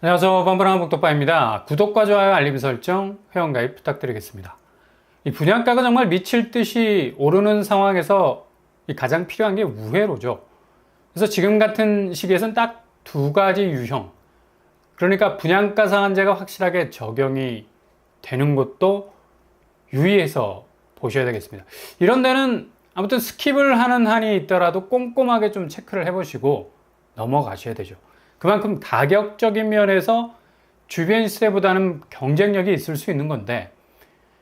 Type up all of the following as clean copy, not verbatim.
안녕하세요. 범블한 복덕바입니다. 구독과 좋아요, 알림 설정, 회원가입 부탁드리겠습니다. 이 분양가가 정말 미칠 듯이 오르는 상황에서 가장 필요한 게 우회로죠. 그래서 지금 같은 시기에서는 딱 두 가지 유형. 그러니까 분양가 상한제가 확실하게 적용이 되는 것도 유의해서 보셔야 되겠습니다. 이런 데는 아무튼 스킵을 하는 한이 있더라도 꼼꼼하게 좀 체크를 해보시고 넘어가셔야 되죠. 그만큼 가격적인 면에서 주변 시세보다는 경쟁력이 있을 수 있는 건데,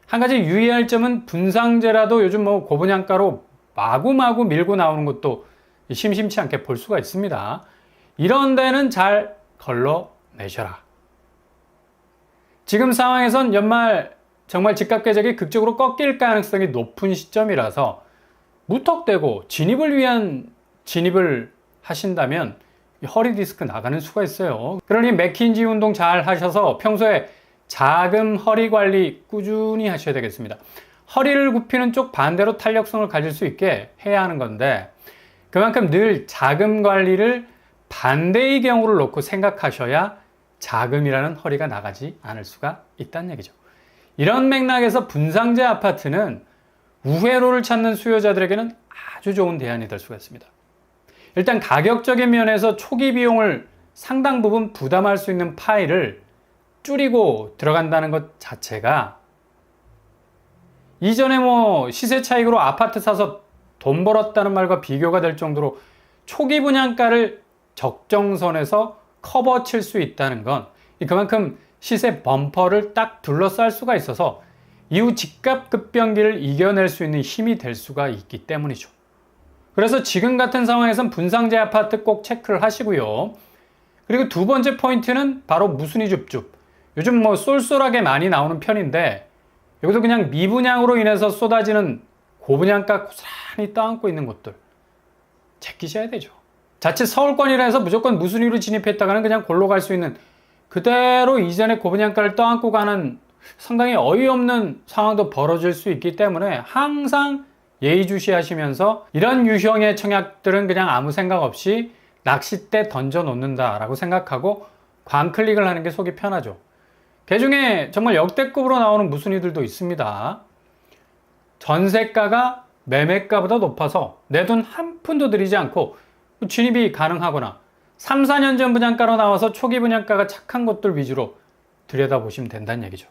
한 가지 유의할 점은 분상제라도 요즘 뭐 고분양가로 마구마구 밀고 나오는 것도 심심치 않게 볼 수가 있습니다. 이런 데는 잘 걸러내셔라. 지금 상황에선 연말 정말 집값 궤적이 극적으로 꺾일 가능성이 높은 시점이라서 무턱대고 진입을 위한 진입을 하신다면 허리 디스크 나가는 수가 있어요. 그러니 맥킨지 운동 잘 하셔서 평소에 자금 허리 관리 꾸준히 하셔야 되겠습니다. 허리를 굽히는 쪽 반대로 탄력성을 가질 수 있게 해야 하는 건데, 그만큼 늘 자금 관리를 반대의 경우를 놓고 생각하셔야 자금이라는 허리가 나가지 않을 수가 있다는 얘기죠. 이런 맥락에서 분상제 아파트는 우회로를 찾는 수요자들에게는 아주 좋은 대안이 될 수가 있습니다. 일단 가격적인 면에서 초기 비용을 상당 부분 부담할 수 있는 파일을 줄이고 들어간다는 것 자체가, 이전에 뭐 시세 차익으로 아파트 사서 돈 벌었다는 말과 비교가 될 정도로 초기 분양가를 적정선에서 커버 칠 수 있다는 건 그만큼 시세 범퍼를 딱 둘러쌀 수가 있어서 이후 집값 급변기를 이겨낼 수 있는 힘이 될 수가 있기 때문이죠. 그래서 지금 같은 상황에선 분상제 아파트 꼭 체크를 하시고요. 그리고 두 번째 포인트는 바로 무순위 줍줍. 요즘 뭐 쏠쏠하게 많이 나오는 편인데, 여기서 그냥 미분양으로 인해서 쏟아지는 고분양가 고스란히 떠안고 있는 곳들 제끼셔야 되죠. 자칫 서울권이라 해서 무조건 무순위로 진입했다가는 그냥 골로 갈 수 있는, 그대로 이전에 고분양가를 떠안고 가는 상당히 어이없는 상황도 벌어질 수 있기 때문에 항상 예의주시하시면서 이런 유형의 청약들은 그냥 아무 생각 없이 낚싯대 던져 놓는다라고 생각하고 광클릭을 하는 게 속이 편하죠. 그 중에 정말 역대급으로 나오는 무순위들도 있습니다. 전세가가 매매가보다 높아서 내 돈 한 푼도 들이지 않고 진입이 가능하거나 3, 4년 전 분양가로 나와서 초기 분양가가 착한 것들 위주로 들여다보시면 된다는 얘기죠.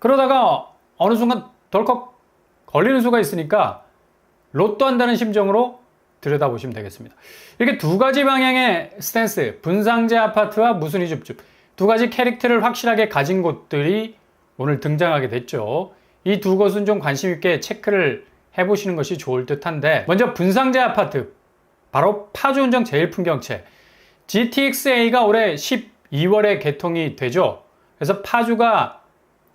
그러다가 어느 순간 덜컥 걸리는 수가 있으니까 로또 한다는 심정으로 들여다보시면 되겠습니다. 이렇게 두 가지 방향의 스탠스, 분상제 아파트와 무순위 줍줍, 두 가지 캐릭터를 확실하게 가진 곳들이 오늘 등장하게 됐죠. 이 두 곳은 좀 관심 있게 체크를 해보시는 것이 좋을 듯한데, 먼저 분상제 아파트, 바로 파주운정 제일풍경채 GTX-A가 올해 12월에 개통이 되죠. 그래서 파주가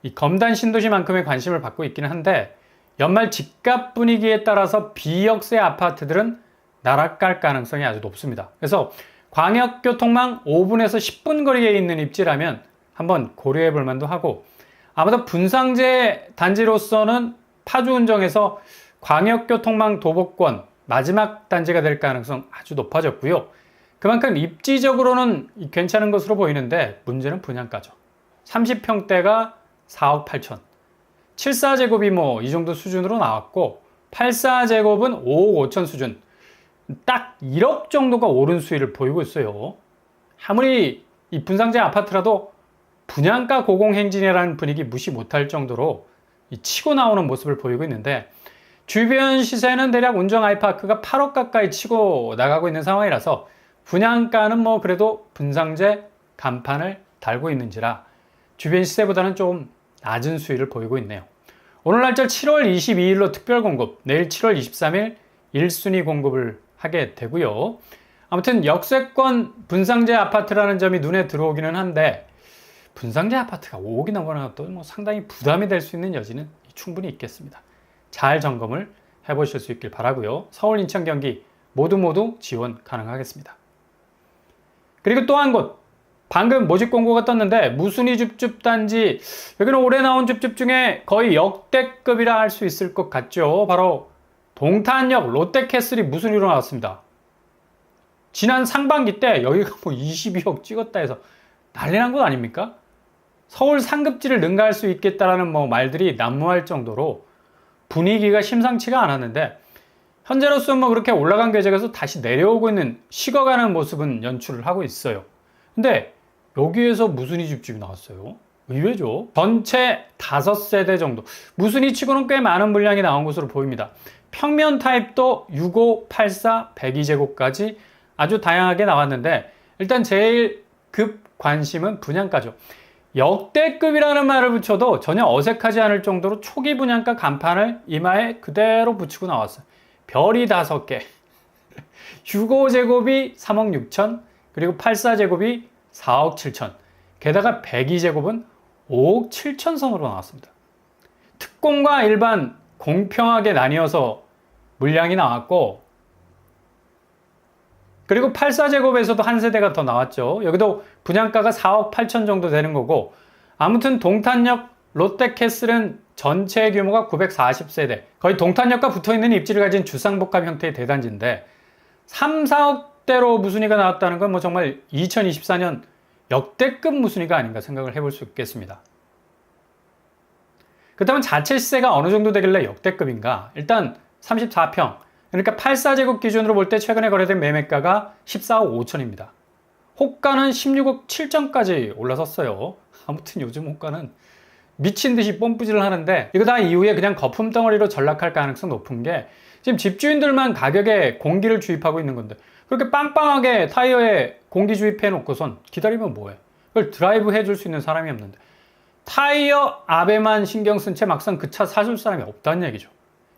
이 검단 신도시만큼의 관심을 받고 있기는 한데, 연말 집값 분위기에 따라서 B역세 아파트들은 나락갈 가능성이 아주 높습니다. 그래서 광역교통망 5분에서 10분 거리에 있는 입지라면 한번 고려해 볼 만도 하고, 아마도 분상제 단지로서는 파주운정에서 광역교통망 도보권 마지막 단지가 될 가능성 아주 높아졌고요. 그만큼 입지적으로는 괜찮은 것으로 보이는데, 문제는 분양가죠. 30평대가 4억 8천, 74제곱이 뭐 이 정도 수준으로 나왔고, 84제곱은 5억 5천 수준, 딱 1억 정도가 오른 수위를 보이고 있어요. 아무리 이 분상제 아파트라도 분양가 고공행진이라는 분위기 무시 못할 정도로 치고 나오는 모습을 보이고 있는데, 주변 시세는 대략 운정 아이파크가 8억 가까이 치고 나가고 있는 상황이라서 분양가는 뭐 그래도 분상제 간판을 달고 있는지라 주변 시세보다는 좀 낮은 수위를 보이고 있네요. 오늘 날짜 7월 22일로 특별 공급, 내일 7월 23일 1순위 공급을 하게 되고요. 아무튼 역세권 분상제 아파트라는 점이 눈에 들어오기는 한데, 분상제 아파트가 5억이 넘어가는 것도 뭐 상당히 부담이 될 수 있는 여지는 충분히 있겠습니다. 잘 점검을 해보실 수 있길 바라고요. 서울, 인천, 경기 모두 지원 가능하겠습니다. 그리고 또 한 곳, 방금 모집 공고가 떴는데 무순위 줍줍 단지, 여기는 올해 나온 줍줍 중에 거의 역대급이라 할 수 있을 것 같죠. 바로 동탄역 롯데캐슬이 무순위로 나왔습니다. 지난 상반기 때 여기가 뭐 22억 찍었다 해서 난리 난 것 아닙니까? 서울 상급지를 능가할 수 있겠다라는 말들이 난무할 정도로 분위기가 심상치가 않았는데, 현재로서는 그렇게 올라간 궤적에서 다시 내려오고 있는 식어가는 모습은 연출을 하고 있어요. 근데 여기에서 무순위 집중이 나왔어요. 의외죠. 전체 5세대 정도, 무순위 치고는 꽤 많은 물량이 나온 것으로 보입니다. 평면 타입도 65, 84, 102제곱까지 아주 다양하게 나왔는데, 일단 제일 급 관심은 분양가죠. 역대급이라는 말을 붙여도 전혀 어색하지 않을 정도로 초기 분양가 간판을 이마에 그대로 붙이고 나왔어요. 별이 5개. 65제곱이 3억 6천, 그리고 84제곱이 4억 7천, 게다가 102제곱은 5억 7천 선으로 나왔습니다. 특공과 일반 공평하게 나뉘어서 물량이 나왔고, 그리고 84제곱에서도 한 세대가 더 나왔죠. 여기도 분양가가 4억 8천 정도 되는 거고, 아무튼 동탄역 롯데캐슬은 전체 규모가 940세대, 거의 동탄역과 붙어있는 입지를 가진 주상복합 형태의 대단지인데 3, 4억대로 무순위가 나왔다는 건 정말 2024년 역대급 무순위가 아닌가 생각을 해볼 수 있겠습니다. 그렇다면 자체 시세가 어느 정도 되길래 역대급인가? 일단 34평, 그러니까 84제곱 기준으로 볼 때 최근에 거래된 매매가가 14억 5천입니다. 호가는 16억 7천까지 올라섰어요. 아무튼 요즘 호가는 미친 듯이 뽐뿌질을 하는데, 이거 다 이후에 그냥 거품 덩어리로 전락할 가능성 높은 게, 지금 집주인들만 가격에 공기를 주입하고 있는 건데, 그렇게 빵빵하게 타이어에 공기 주입해 놓고선 기다리면 뭐해? 그걸 드라이브 해줄 수 있는 사람이 없는데, 타이어 압에만 신경 쓴 채 막상 그 차 사줄 사람이 없다는 얘기죠.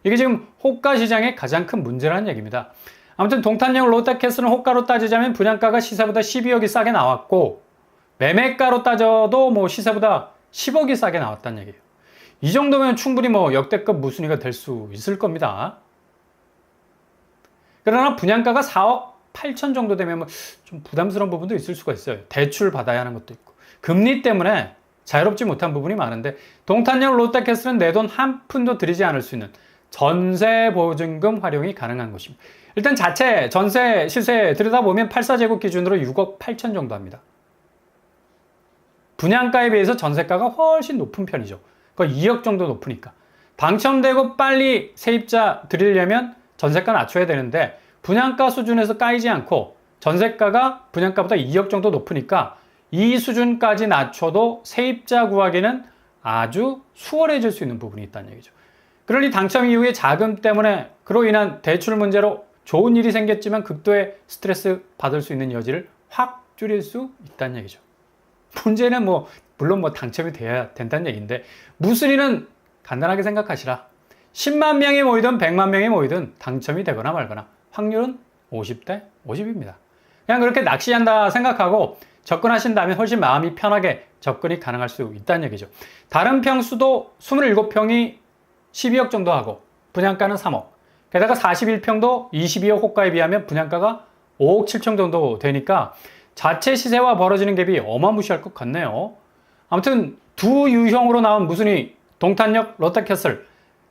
이게 지금 호가 시장의 가장 큰 문제라는 얘기입니다. 아무튼 동탄역 롯데캐슬은 호가로 따지자면 분양가가 시세보다 12억이 싸게 나왔고, 매매가로 따져도 시세보다 10억이 싸게 나왔다는 얘기예요. 이 정도면 충분히 역대급 무순위가 될 수 있을 겁니다. 그러나 분양가가 4억 8천 정도 되면 좀 부담스러운 부분도 있을 수가 있어요. 대출 받아야 하는 것도 있고, 금리 때문에 자유롭지 못한 부분이 많은데, 동탄역 롯데캐슬은 내 돈 한 푼도 들이지 않을 수 있는 전세 보증금 활용이 가능한 것입니다. 일단 자체 전세 시세 들여다보면 84제곱 기준으로 6억 8천 정도 합니다. 분양가에 비해서 전세가가 훨씬 높은 편이죠. 거의 2억 정도 높으니까. 당첨되고 빨리 세입자 드리려면 전세가 낮춰야 되는데, 분양가 수준에서 까이지 않고 전세가가 분양가보다 2억 정도 높으니까 이 수준까지 낮춰도 세입자 구하기는 아주 수월해질 수 있는 부분이 있다는 얘기죠. 그러니 당첨 이후에 자금 때문에 그로 인한 대출 문제로 좋은 일이 생겼지만 극도의 스트레스 받을 수 있는 여지를 확 줄일 수 있다는 얘기죠. 문제는 물론 당첨이 돼야 된다는 얘기인데, 무순위는 간단하게 생각하시라. 10만 명이 모이든 100만 명이 모이든 당첨이 되거나 말거나 확률은 50대 50입니다. 그냥 그렇게 낚시한다 생각하고 접근하신다면 훨씬 마음이 편하게 접근이 가능할 수 있다는 얘기죠. 다른 평수도 27평이 12억 정도 하고 분양가는 3억, 게다가 41평도 22억 호가에 비하면 분양가가 5억 7천 정도 되니까 자체 시세와 벌어지는 갭이 어마무시할 것 같네요. 아무튼 두 유형으로 나온 무순위 동탄역 롯데캐슬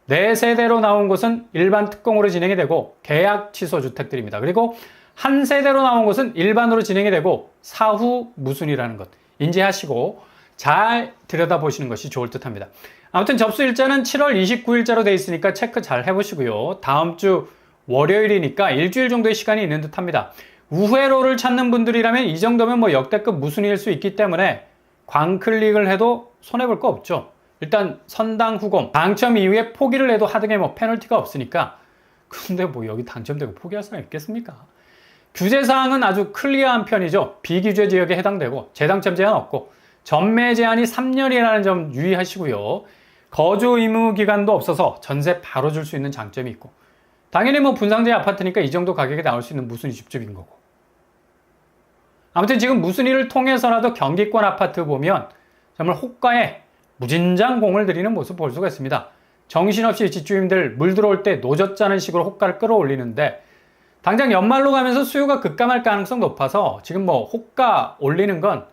4세대로 나온 곳은 일반 특공으로 진행이 되고 계약 취소 주택들입니다. 그리고 한 세대로 나온 곳은 일반으로 진행이 되고 사후 무순위라는 것 인지하시고 잘 들여다보시는 것이 좋을 듯 합니다. 아무튼 접수 일자는 7월 29일자로 되어 있으니까 체크 잘 해보시고요. 다음 주 월요일이니까 일주일 정도의 시간이 있는 듯 합니다. 우회로를 찾는 분들이라면 이 정도면 역대급 무순위일 수 있기 때문에 광클릭을 해도 손해볼 거 없죠. 일단 선당 후공, 당첨 이후에 포기를 해도 하등의 페널티가 없으니까. 근데 여기 당첨되고 포기할 사람 있겠습니까? 규제사항은 아주 클리어한 편이죠. 비규제 지역에 해당되고 재당첨 제한 없고 전매 제한이 3년이라는 점 유의하시고요. 거주 의무 기간도 없어서 전세 바로 줄 수 있는 장점이 있고, 당연히 분상제 아파트니까 이 정도 가격에 나올 수 있는 무순위 집중인 거고. 아무튼 지금 무순위를 통해서라도 경기권 아파트 보면 정말 호가에 무진장 공을 들이는 모습 볼 수가 있습니다. 정신없이 집주인들 물 들어올 때 노젓자는 식으로 호가를 끌어올리는데, 당장 연말로 가면서 수요가 급감할 가능성 높아서 지금 호가 올리는 건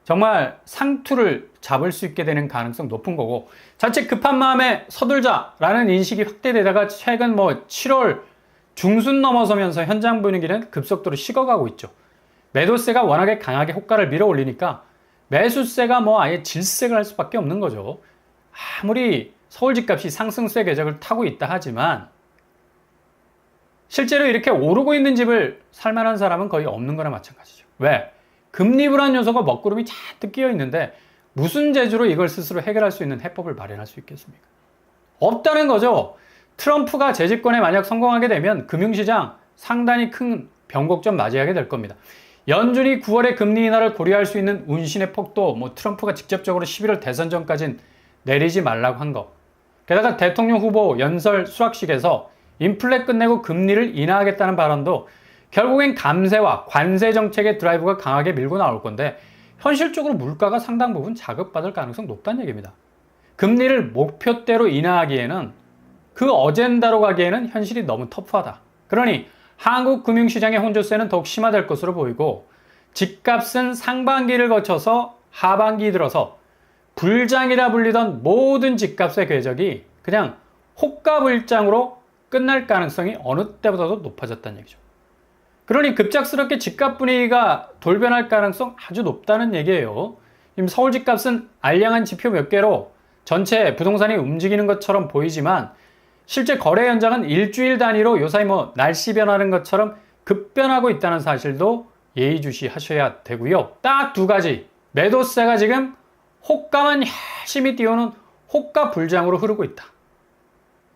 정말 상투를 잡을 수 있게 되는 가능성 높은 거고, 자칫 급한 마음에 서둘자라는 인식이 확대되다가 최근 7월 중순 넘어서면서 현장 분위기는 급속도로 식어가고 있죠. 매도세가 워낙에 강하게 호가를 밀어 올리니까 매수세가 뭐 아예 질색을 할 수밖에 없는 거죠. 아무리 서울 집값이 상승세 궤적을 타고 있다 하지만 실제로 이렇게 오르고 있는 집을 살 만한 사람은 거의 없는 거나 마찬가지죠. 왜? 금리 불안 요소가 먹구름이 잔뜩 끼어 있는데 무슨 재주로 이걸 스스로 해결할 수 있는 해법을 마련할 수 있겠습니까? 없다는 거죠. 트럼프가 재집권에 만약 성공하게 되면 금융시장 상당히 큰 변곡점 맞이하게 될 겁니다. 연준이 9월에 금리 인하를 고려할 수 있는 운신의 폭도 뭐 트럼프가 직접적으로 11월 대선 전까진 내리지 말라고 한 거. 게다가 대통령 후보 연설 수락식에서 인플레 끝내고 금리를 인하하겠다는 발언도 결국엔 감세와 관세 정책의 드라이브가 강하게 밀고 나올 건데 현실적으로 물가가 상당 부분 자극받을 가능성 높다는 얘기입니다. 금리를 목표대로 인하하기에는 그 어젠다로 가기에는 현실이 너무 터프하다. 그러니 한국 금융시장의 혼조세는 더욱 심화될 것으로 보이고 집값은 상반기를 거쳐서 하반기 들어서 불장이라 불리던 모든 집값의 궤적이 그냥 호가불장으로 끝날 가능성이 어느 때보다도 높아졌다는 얘기죠. 그러니 급작스럽게 집값 분위기가 돌변할 가능성 아주 높다는 얘기예요. 지금 서울 집값은 알량한 지표 몇 개로 전체 부동산이 움직이는 것처럼 보이지만 실제 거래 현장은 일주일 단위로 요사이 뭐 날씨 변하는 것처럼 급변하고 있다는 사실도 예의주시하셔야 되고요. 딱 두 가지. 매도세가 지금 호가만 열심히 띄우는 호가 불장으로 흐르고 있다.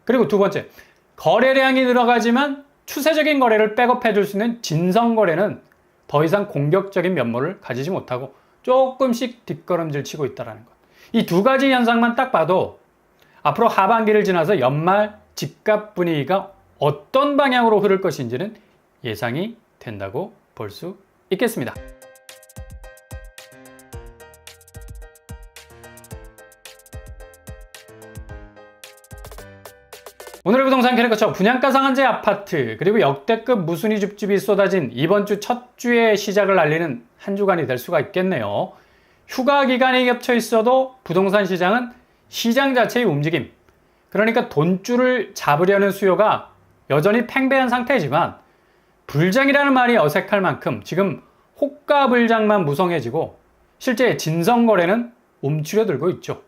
그리고 두 번째, 거래량이 늘어가지만 추세적인 거래를 백업해 줄 수 있는 진성 거래는 더 이상 공격적인 면모를 가지지 못하고 조금씩 뒷걸음질 치고 있다는 것. 이 두 가지 현상만 딱 봐도 앞으로 하반기를 지나서 연말 집값 분위기가 어떤 방향으로 흐를 것인지는 예상이 된다고 볼 수 있겠습니다. 오늘의 부동산 캐릭터처 분양가 상한제 아파트 그리고 역대급 무순위 줍줍이 쏟아진 이번 주 첫 주의 시작을 알리는 한 주간이 될 수가 있겠네요. 휴가 기간이 겹쳐 있어도 부동산 시장은 시장 자체의 움직임, 그러니까 돈줄을 잡으려는 수요가 여전히 팽배한 상태지만 불장이라는 말이 어색할 만큼 지금 호가 불장만 무성해지고 실제 진성 거래는 움츠려들고 있죠.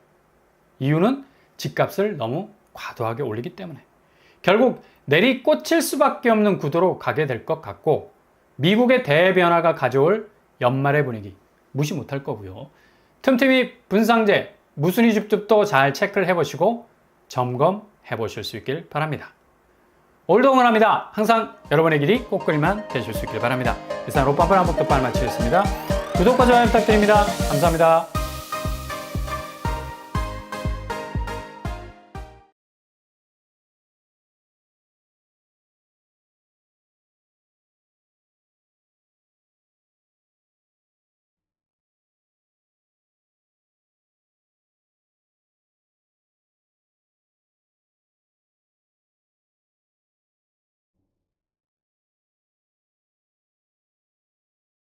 이유는 집값을 너무 과도하게 올리기 때문에. 결국 내리꽂힐 수밖에 없는 구도로 가게 될 것 같고 미국의 대변화가 가져올 연말의 분위기 무시 못할 거고요. 틈틈이 분상제, 무순위 줍줍도 잘 체크를 해보시고 점검해 보실 수 있길 바랍니다. 오늘도 응원합니다. 항상 여러분의 길이 꽃그림만 되실 수 있길 바랍니다. 이상 로펌프 한복덕발 마치겠습니다. 구독과 좋아요 부탁드립니다. 감사합니다.